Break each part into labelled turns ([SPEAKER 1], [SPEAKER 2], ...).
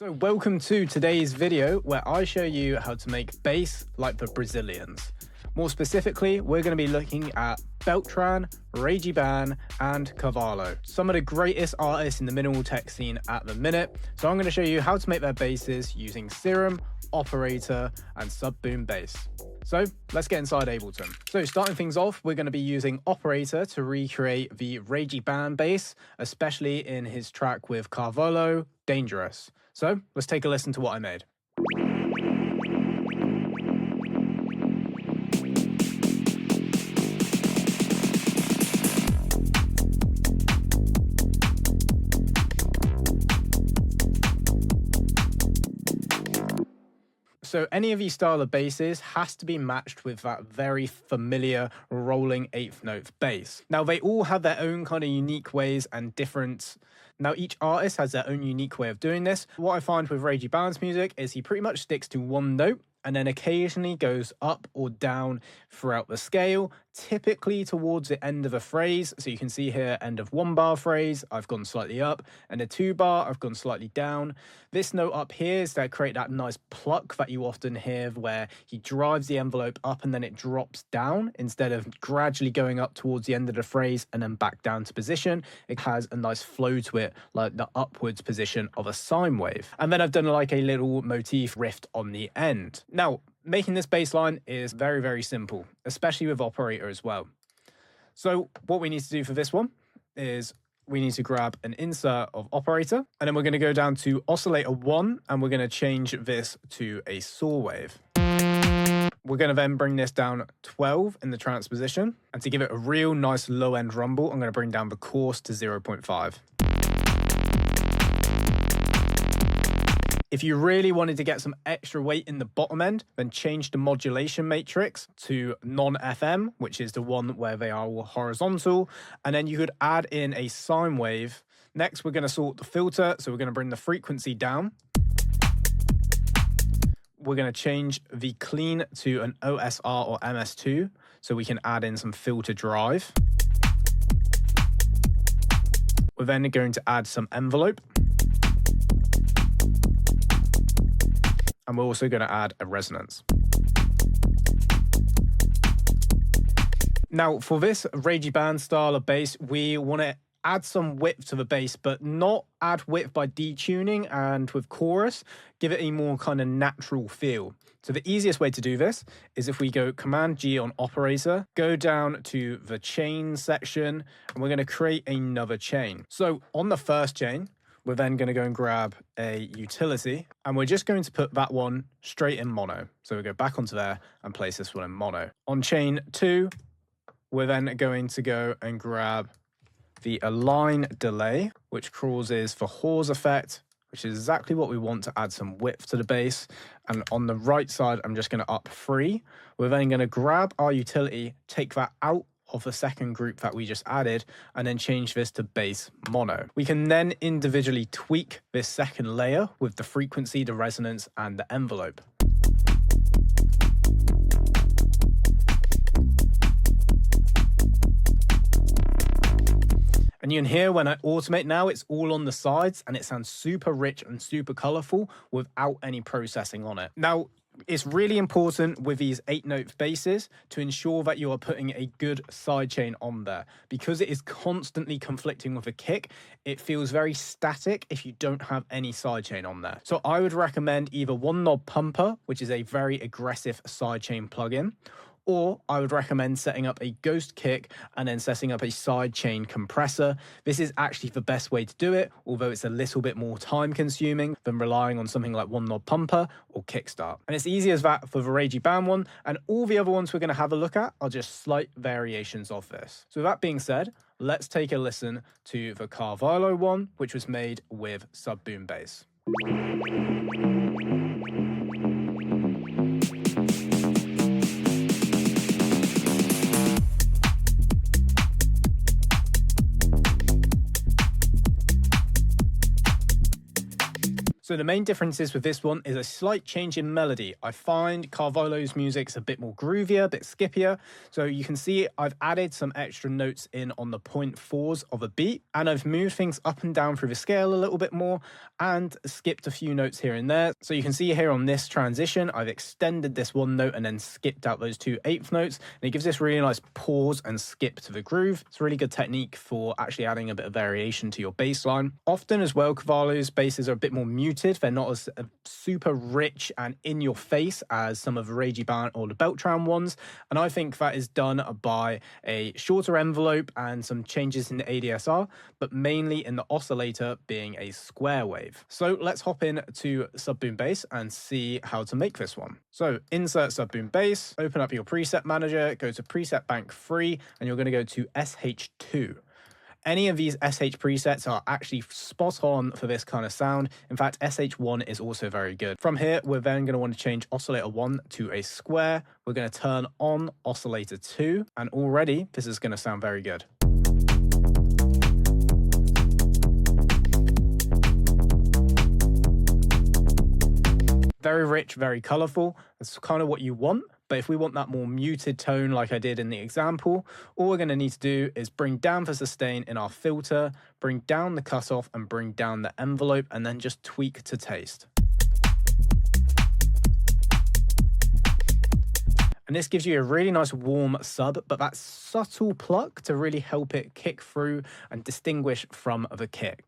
[SPEAKER 1] So welcome to today's video where I show you how to make bass like the Brazilians. More specifically, we're going to be looking at Beltran, Ragie Ban and Carvahlo, some of the greatest artists in the minimal tech scene at the minute. So I'm going to show you how to make their basses using Serum, Operator and Sub-Boom bass. So let's get inside Ableton. So starting things off, we're going to be using Operator to recreate the Ragie Ban bass, especially in his track with Carvahlo, Dangerous. So let's take a listen to what I made. So any of these style of basses has to be matched with that very familiar rolling eighth note bass. Now they all have their own kind of unique ways and different. Now each artist has their own unique way of doing this. What I find with Ragie Ban's music is he pretty much sticks to one note and then occasionally goes up or down throughout the scale, typically towards the end of a phrase. So you can see here, end of 1 bar phrase, I've gone slightly up, and a 2 bar, I've gone slightly down. This note up here is to create that nice pluck that you often hear where he drives the envelope up and then it drops down instead of gradually going up towards the end of the phrase and then back down to position. It has a nice flow to it, like the upwards position of a sine wave. And then I've done like a little motif riff on the end. Now, making this bass line is very, very simple, especially with Operator as well. So what we need to do for this one is we need to grab an insert of Operator, and then we're going to go down to Oscillator 1, and we're going to change this to a saw wave. We're going to then bring this down 12 in the transposition, and to give it a real nice low end rumble, I'm going to bring down the coarse to 0.5. If you really wanted to get some extra weight in the bottom end, then change the modulation matrix to non-FM, which is the one where they are all horizontal. And then you could add in a sine wave. Next, we're going to sort the filter. So we're going to bring the frequency down. We're going to change the clean to an OSR or MS2, so we can add in some filter drive. We're then going to add some envelope. And we're also going to add a resonance. Now, for this Ragie Ban style of bass, we want to add some width to the bass, but not add width by detuning, and with chorus, give it a more kind of natural feel. So the easiest way to do this is if we go Command G on Operator, go down to the chain section, and we're going to create another chain. So on the first chain, we're then going to go and grab a utility, and we're just going to put that one straight in mono. So we go back onto there and place this one in mono. On chain 2, we're then going to go and grab the align delay, which causes the Hawes effect, which is exactly what we want to add some width to the bass. And on the right side, I'm just going to up 3. We're then going to grab our utility, take that out of the second group that we just added, and then change this to bass mono. We can then individually tweak this second layer with the frequency, the resonance, and the envelope. And you can hear when I automate now, it's all on the sides and it sounds super rich and super colorful without any processing on it. Now, it's really important with these 8-note basses to ensure that you are putting a good sidechain on there, because it is constantly conflicting with a kick. It feels very static if you don't have any sidechain on there. So I would recommend either One Knob Pumper, which is a very aggressive sidechain plugin, or I would recommend setting up a ghost kick and then setting up a sidechain compressor. This is actually the best way to do it, although it's a little bit more time consuming than relying on something like One Knob Pumper or Kickstart. And it's easy as that for the Ragie Ban one, and all the other ones we're going to have a look at are just slight variations of this. So with that being said, let's take a listen to the Carvahlo one, which was made with Sub-Boom bass. So the main differences with this one is a slight change in melody. I find Carvahlo's music's a bit more groovier, a bit skippier. So you can see I've added some extra notes in on the 0.4s of a beat, and I've moved things up and down through the scale a little bit more and skipped a few notes here and there. So you can see here on this transition, I've extended this one note and then skipped out those 2/8 notes. And it gives this really nice pause and skip to the groove. It's a really good technique for actually adding a bit of variation to your bass line. Often as well, Carvahlo's basses are a bit more muted. They're not as super rich and in your face as some of the Ragie Ban or the Beltran ones. And I think that is done by a shorter envelope and some changes in the ADSR, but mainly in the oscillator being a square wave. So let's hop in to Subboom Bass and see how to make this one. So insert Subboom Bass, open up your preset manager, go to preset bank 3, and you're going to go to SH2. Any of these SH presets are actually spot on for this kind of sound. In fact, SH1 is also very good. From here, we're then going to want to change oscillator 1 to a square. We're going to turn on oscillator 2, and already this is going to sound very good. Very rich, very colorful. That's kind of what you want. But if we want that more muted tone like I did in the example, all we're going to need to do is bring down the sustain in our filter, bring down the cutoff and bring down the envelope, and then just tweak to taste. And this gives you a really nice warm sub, but that subtle pluck to really help it kick through and distinguish from the kick.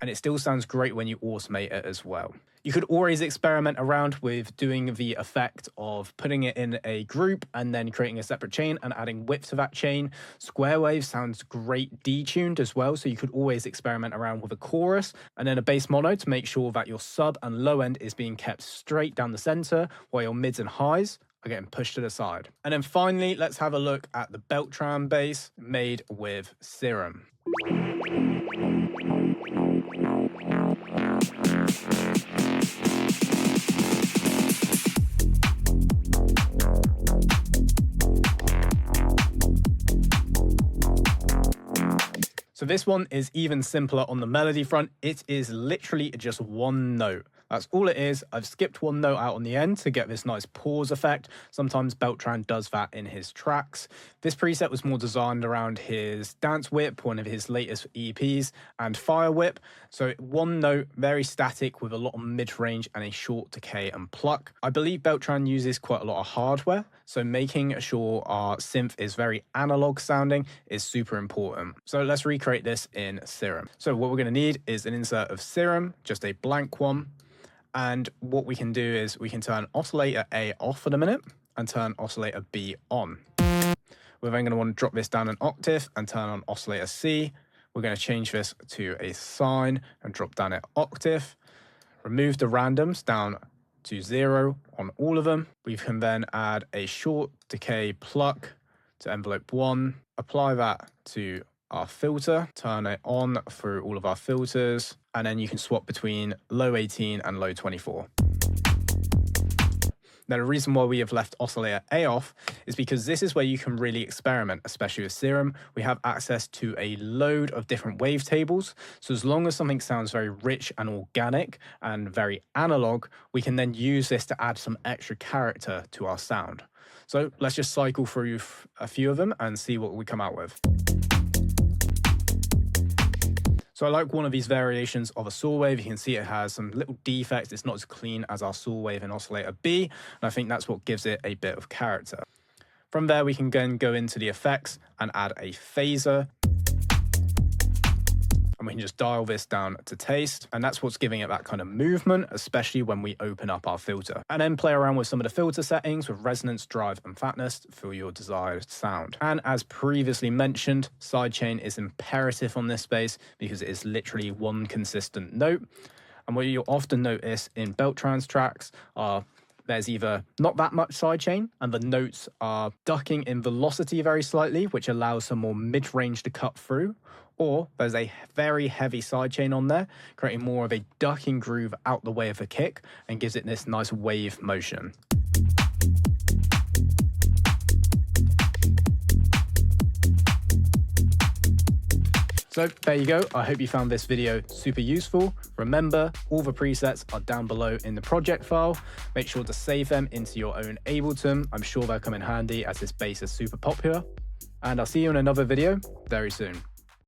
[SPEAKER 1] And it still sounds great when you automate it as well. You could always experiment around with doing the effect of putting it in a group and then creating a separate chain and adding width to that chain. Square wave sounds great detuned as well, so you could always experiment around with a chorus and then a bass mono to make sure that your sub and low end is being kept straight down the center while your mids and highs are getting pushed to the side. And then finally, let's have a look at the Beltran bass made with Serum. So this one is even simpler on the melody front. It is literally just one note. That's all it is. I've skipped one note out on the end to get this nice pause effect. Sometimes Beltran does that in his tracks. This preset was more designed around his Dance Whip, one of his latest EPs, and Fire Whip. So one note, very static with a lot of mid-range and a short decay and pluck. I believe Beltran uses quite a lot of hardware, so making sure our synth is very analog sounding is super important. So let's recreate this in Serum. So what we're going to need is an insert of Serum, just a blank one. And what we can do is we can turn oscillator A off for a minute and turn oscillator B on. We're then going to want to drop this down an octave and turn on oscillator C. We're going to change this to a sine and drop down an octave. Remove the randoms down to 0 on all of them. We can then add a short decay pluck to envelope 1. Apply that to our filter, turn it on through all of our filters, and then you can swap between low 18 and low 24. Now, the reason why we have left oscillator A off is because this is where you can really experiment, especially with Serum. We have access to a load of different wavetables. So as long as something sounds very rich and organic and very analog, we can then use this to add some extra character to our sound. So let's just cycle through a few of them and see what we come out with. So I like one of these variations of a saw wave. You can see it has some little defects. It's not as clean as our saw wave in oscillator B, and I think that's what gives it a bit of character. From there, we can then go into the effects and add a phaser. And we can just dial this down to taste. And that's what's giving it that kind of movement, especially when we open up our filter. And then play around with some of the filter settings with resonance, drive, and fatness for your desired sound. And as previously mentioned, sidechain is imperative on this bass because it is literally one consistent note. And what you'll often notice in Beltran's tracks are there's either not that much sidechain and the notes are ducking in velocity very slightly, which allows some more mid-range to cut through, or there's a very heavy sidechain on there, creating more of a ducking groove out the way of the kick and gives it this nice wave motion. So there you go. I hope you found this video super useful. Remember, all the presets are down below in the project file. Make sure to save them into your own Ableton. I'm sure they'll come in handy as this bass is super popular. And I'll see you in another video very soon.